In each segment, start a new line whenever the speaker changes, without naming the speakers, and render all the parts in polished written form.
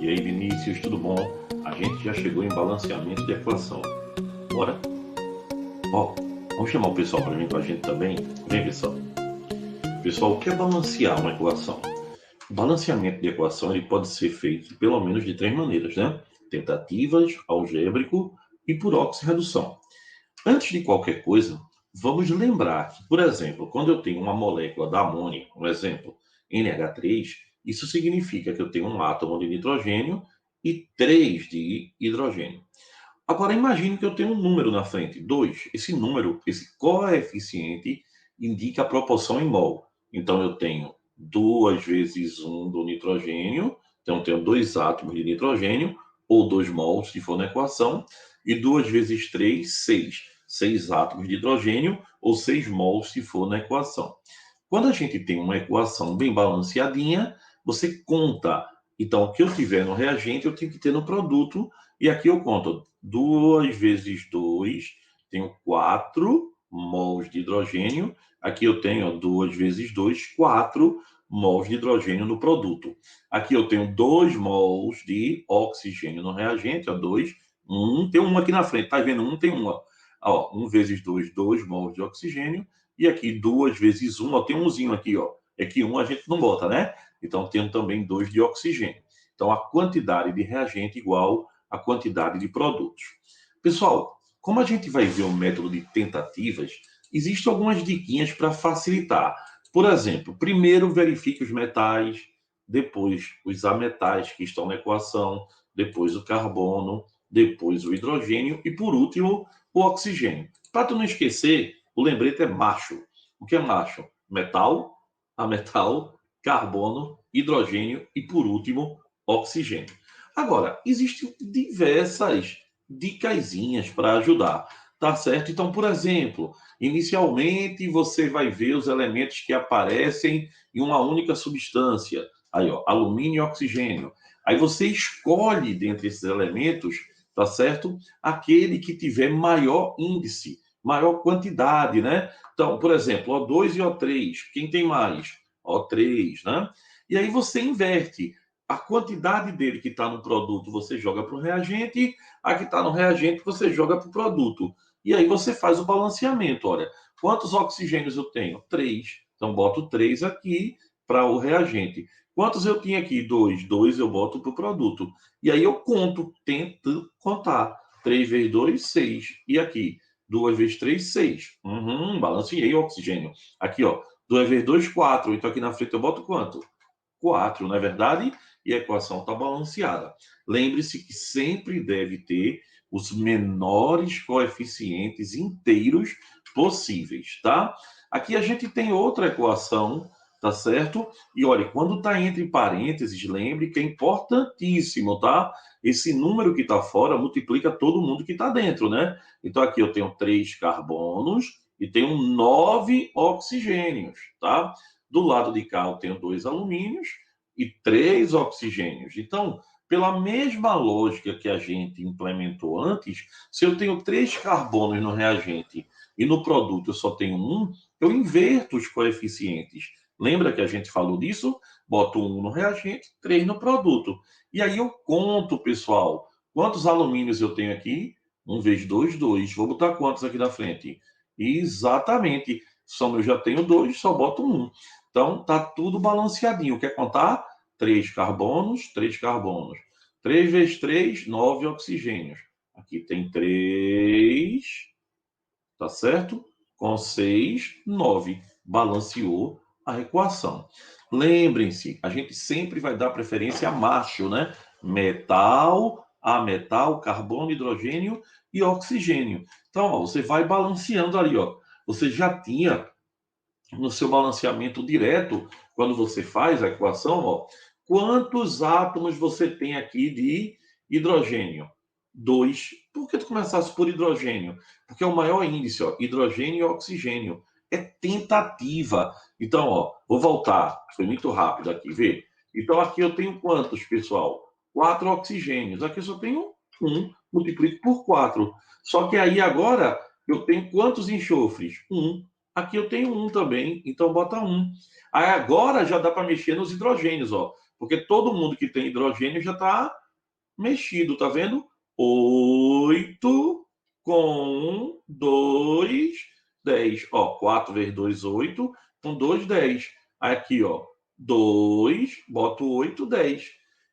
E aí, Vinícius, tudo bom? A gente já chegou em balanceamento de equação. Bora? Ó, vamos chamar o pessoal para vir com a gente também? Vem, pessoal. Pessoal, o que é balancear uma equação? O balanceamento de equação ele pode ser feito pelo menos de três maneiras, né? Tentativas, algébrico e por oxirredução. Antes de qualquer coisa, vamos lembrar que, por exemplo, quando eu tenho uma molécula da amônia, um exemplo, NH3, isso significa que eu tenho um átomo de nitrogênio e 3 de hidrogênio. Agora, imagine que eu tenho um número na frente, 2. Esse número, esse coeficiente, indica a proporção em mol. Então, eu tenho 2 vezes 1 do nitrogênio, então eu tenho 2 átomos de nitrogênio, ou 2 mols, se for na equação, e 2 vezes 3, 6. 6 átomos de hidrogênio, ou 6 mols, se for na equação. Quando a gente tem uma equação bem balanceadinha, você conta. Então, o que eu tiver no reagente, eu tenho que ter no produto. E aqui eu conto 2 vezes 2, tenho 4 mols de hidrogênio. Aqui eu tenho 2 vezes 2, 4 mols de hidrogênio no produto. Aqui eu tenho 2 mols de oxigênio no reagente, 2. Tem um aqui na frente, tá vendo? Tem um. 1 vezes 2, 2 mols de oxigênio. E aqui 2 vezes 1, tem umzinho aqui, ó. É que 1 a gente não bota, né? Então, temos também 2 de oxigênio. Então, a quantidade de reagente igual à quantidade de produtos. Pessoal, como a gente vai ver o método de tentativas, existem algumas diquinhas para facilitar. Por exemplo, primeiro verifique os metais, depois os ametais que estão na equação, depois o carbono, depois o hidrogênio e, por último, o oxigênio. Para tu não esquecer, o lembrete é macho. O que é macho? Metal, ametal, carbono, hidrogênio e, por último, oxigênio. Agora, existem diversas dicasinhas para ajudar, tá certo? Então, por exemplo, inicialmente você vai ver os elementos que aparecem em uma única substância. Aí, ó, alumínio e oxigênio. Aí você escolhe dentre esses elementos, tá certo? Aquele que tiver maior índice, maior quantidade, né? Então, por exemplo, O2 e O3, quem tem mais? O3, né? E aí você inverte. A quantidade dele que está no produto você joga para o reagente, a que está no reagente você joga para o produto. E aí você faz o balanceamento. Olha, quantos oxigênios eu tenho? 3. Então, boto 3 aqui para o reagente. Quantos eu tinha aqui? 2. 2 eu boto para o produto. E aí eu conto, tento contar. 3 vezes 2, 6. E aqui? 2 vezes 3, 6. Balanceei o oxigênio. Aqui, ó. 2 vezes 2, 4. Então aqui na frente eu boto quanto? 4, não é verdade? E a equação está balanceada. Lembre-se que sempre deve ter os menores coeficientes inteiros possíveis, tá? Aqui a gente tem outra equação, tá certo? E olha, quando está entre parênteses, lembre que é importantíssimo, tá? Esse número que está fora multiplica todo mundo que está dentro, né? Então aqui eu tenho 3 carbonos e tenho 9 oxigênios, tá? Do lado de cá eu tenho 2 alumínios e 3 oxigênios. Então, pela mesma lógica que a gente implementou antes, se eu tenho 3 carbonos no reagente e no produto eu só tenho 1, eu inverto os coeficientes. Lembra que a gente falou disso? Boto 1 no reagente, 3 no produto. E aí eu conto, pessoal, quantos alumínios eu tenho aqui? 1 vezes 2, 2. Vou botar quantos aqui na frente? Exatamente. Só eu já tenho 2, só boto 1. Então, tá tudo balanceadinho. Quer contar? 3 carbonos, 3 carbonos. 3 vezes 3, 9 oxigênios. Aqui tem 3, tá certo? Com 6, 9. Balanceou a equação. Lembrem-se, a gente sempre vai dar preferência a macho, né? Metal, ametal, carbono, hidrogênio e oxigênio. Então, ó, você vai balanceando ali, ó. Você já tinha no seu balanceamento direto, quando você faz a equação, ó, quantos átomos você tem aqui de hidrogênio? 2. Por que tu começasse por hidrogênio? Porque é o maior índice, ó, hidrogênio e oxigênio. É tentativa. Então, ó, vou voltar. Foi muito rápido aqui, vê? Então, aqui eu tenho quantos, pessoal? 4 oxigênios. Aqui eu só tenho 1. Multiplico por 4. Só que aí agora eu tenho quantos enxofres? 1. Aqui eu tenho 1 também, então bota 1. Aí agora já dá para mexer nos hidrogênios, ó. Porque todo mundo que tem hidrogênio já está mexido, tá vendo? 8 com 2, 10. Ó, 4 vezes 2, 8. Com 2, 10. Aqui, ó, 2, boto 8, 10.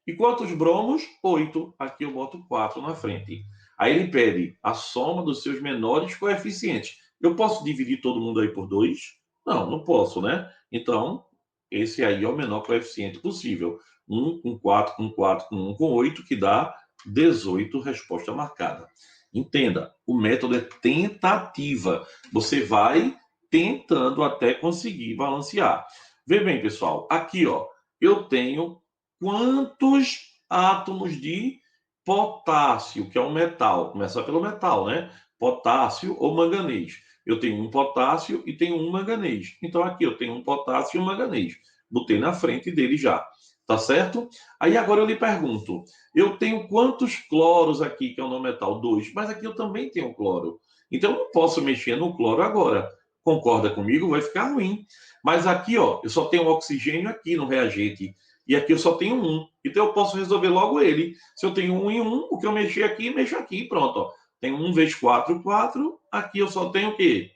E quantos bromos? 8. Aqui eu boto 4 na frente. Aí ele pede a soma dos seus menores coeficientes. Eu posso dividir todo mundo aí por 2? Não, não posso, né? Então, esse aí é o menor coeficiente possível. 1 com 4, com 4, com 1 com 8, que dá 18, resposta marcada. Entenda, o método é tentativa. Você vai tentando até conseguir balancear. Vê bem, pessoal, aqui, ó, eu tenho quantos átomos de potássio, que é um metal. Começa pelo metal, né? Potássio ou manganês. Eu tenho um potássio e tenho um manganês. Então, aqui eu tenho um potássio e um manganês. Botei na frente dele já. Tá certo? Aí agora eu lhe pergunto, eu tenho quantos cloros aqui, que é o não metal? 2, mas aqui eu também tenho cloro. Então eu não posso mexer no cloro agora. Concorda comigo? Vai ficar ruim. Mas aqui, ó, eu só tenho oxigênio aqui no reagente. E aqui eu só tenho um. Então eu posso resolver logo ele. Se eu tenho um e um, o que eu mexer aqui, mexo aqui. Pronto, ó. Tem 1 vezes 4, 4. Aqui eu só tenho o quê?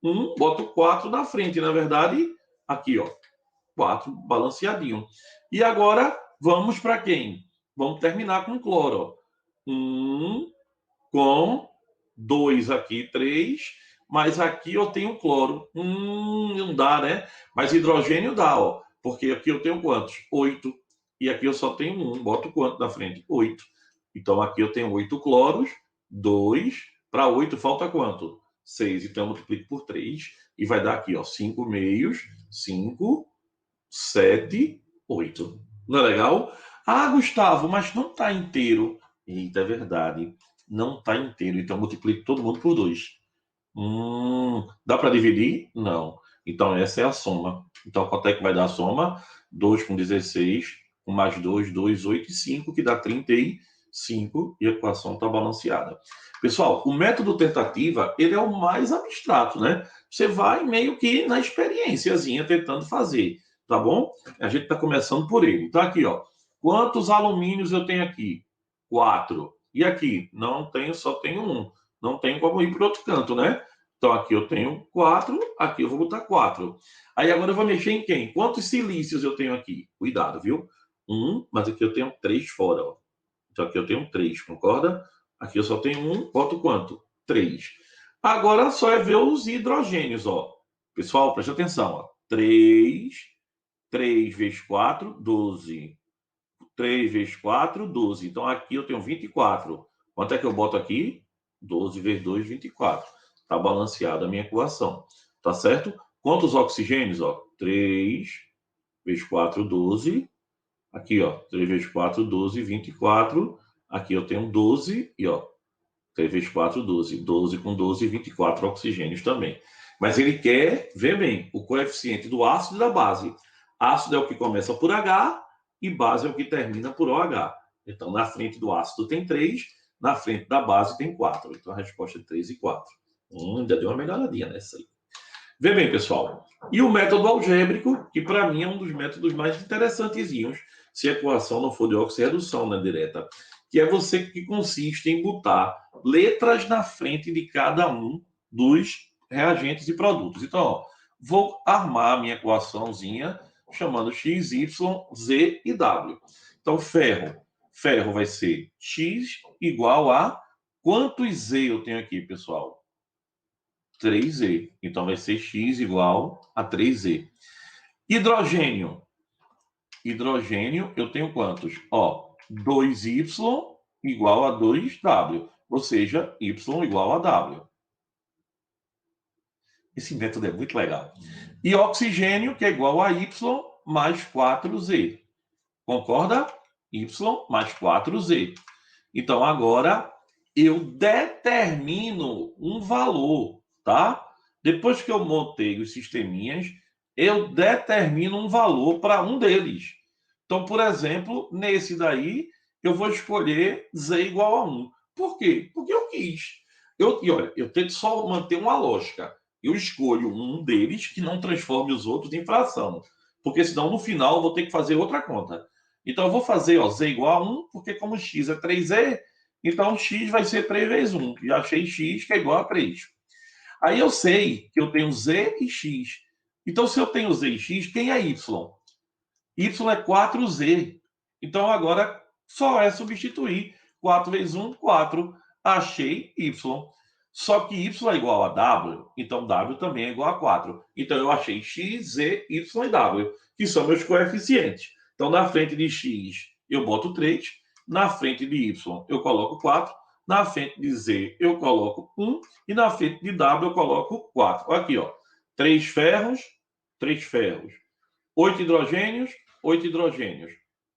1, boto 4 na frente. Na verdade, aqui, ó. 4 balanceadinho. E agora, vamos para quem? Vamos terminar com cloro. 1 com 2 aqui, 3. Mas aqui eu tenho cloro. Não dá, né? Mas hidrogênio dá, ó. Porque aqui eu tenho quantos? 8. E aqui eu só tenho 1. Boto quanto na frente? 8. Então aqui eu tenho 8 cloros. 2. Para 8 falta quanto? 6. Então eu multiplico por 3. E vai dar aqui, ó, 5 meios. 5, 7, 8. Não é legal? Ah, Gustavo, mas não está inteiro. Eita, é verdade. Não está inteiro. Então multiplico todo mundo por 2. Dá para dividir? Não. Então essa é a soma. Então quanto é que vai dar a soma? 2 com 16, com mais 2, 2, 8 e 5, que dá 35, e a equação está balanceada. Pessoal, o método tentativa, ele é o mais abstrato, né? Você vai meio que na experiênciazinha tentando fazer, tá bom? A gente está começando por ele. Então aqui, ó. Quantos alumínios eu tenho aqui? 4. E aqui? Não tenho, só tenho 1. Não tenho como ir para outro canto, né? Então aqui eu tenho 4, aqui eu vou botar 4. Aí agora eu vou mexer em quem? Quantos silícios eu tenho aqui? Cuidado, viu? 1, mas aqui eu tenho 3 fora, ó. Então aqui eu tenho 3, concorda? Aqui eu só tenho 1, boto quanto? 3. Agora só é ver os hidrogênios, ó. Pessoal, preste atenção, ó. 3, 3 vezes 4, 12. 3 vezes 4, 12. Então aqui eu tenho 24. Quanto é que eu boto aqui? 12 vezes 2, 24. Está balanceada a minha equação. Tá certo? Quantos oxigênios? Ó? 3 vezes 4, 12. Aqui, ó. 3 vezes 4, 12, 24. Aqui eu tenho 12 e, ó, 3 vezes 4, 12. 12 com 12, 24 oxigênios também. Mas ele quer, vê bem, o coeficiente do ácido e da base. Ácido é o que começa por H e base é o que termina por OH. Então, na frente do ácido tem 3, na frente da base tem 4. Então, a resposta é 3 e 4. Ainda deu uma melhoradinha nessa aí. Vê bem, pessoal. E o método algébrico, que para mim é um dos métodos mais interessantezinhos, se a equação não for de oxirredução, né, direta, que é você que consiste em botar letras na frente de cada um dos reagentes e produtos. Então, ó, vou armar a minha equaçãozinha chamando x, y, z e w. Então, ferro. Ferro vai ser x igual a quantos z eu tenho aqui, pessoal? 3Z. Então vai ser x igual a 3Z. Hidrogênio. Hidrogênio, eu tenho quantos? Ó, 2Y igual a 2W. Ou seja, Y igual a W. Esse método é muito legal. E oxigênio, que é igual a Y mais 4Z. Concorda? Y mais 4Z. Então, agora eu determino um valor, tá? Depois que eu montei os sisteminhas, eu determino um valor para um deles. Então, por exemplo, nesse daí, eu vou escolher Z igual a 1. Por quê? Porque eu quis. E olha, eu tento só manter uma lógica. Eu escolho um deles que não transforme os outros em fração. Porque senão, no final, eu vou ter que fazer outra conta. Então, eu vou fazer ó, Z igual a 1, porque como x é 3z, então x vai ser 3 vezes 1. Já achei x que é igual a 3. Aí eu sei que eu tenho z e x. Então, se eu tenho z e x, quem é y? Y é 4z. Então, agora só é substituir. 4 vezes 1, 4. Achei y. Só que y é igual a w, então w também é igual a 4. Então, eu achei x, z, y e w, que são meus coeficientes. Então, na frente de x, eu boto 3. Na frente de y, eu coloco 4. Na frente de z, eu coloco 1. E na frente de w, eu coloco 4. Olha aqui, ó. 3 ferros, 3 ferros. 8 hidrogênios, 8 hidrogênios.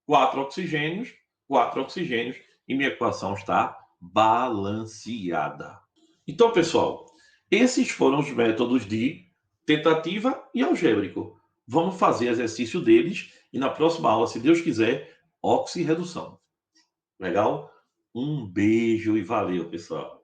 4 oxigênios, 4 oxigênios. E minha equação está balanceada. Então, pessoal, esses foram os métodos de tentativa e algébrico. Vamos fazer exercício deles e na próxima aula, se Deus quiser, oxirredução. Legal? Um beijo e valeu, pessoal.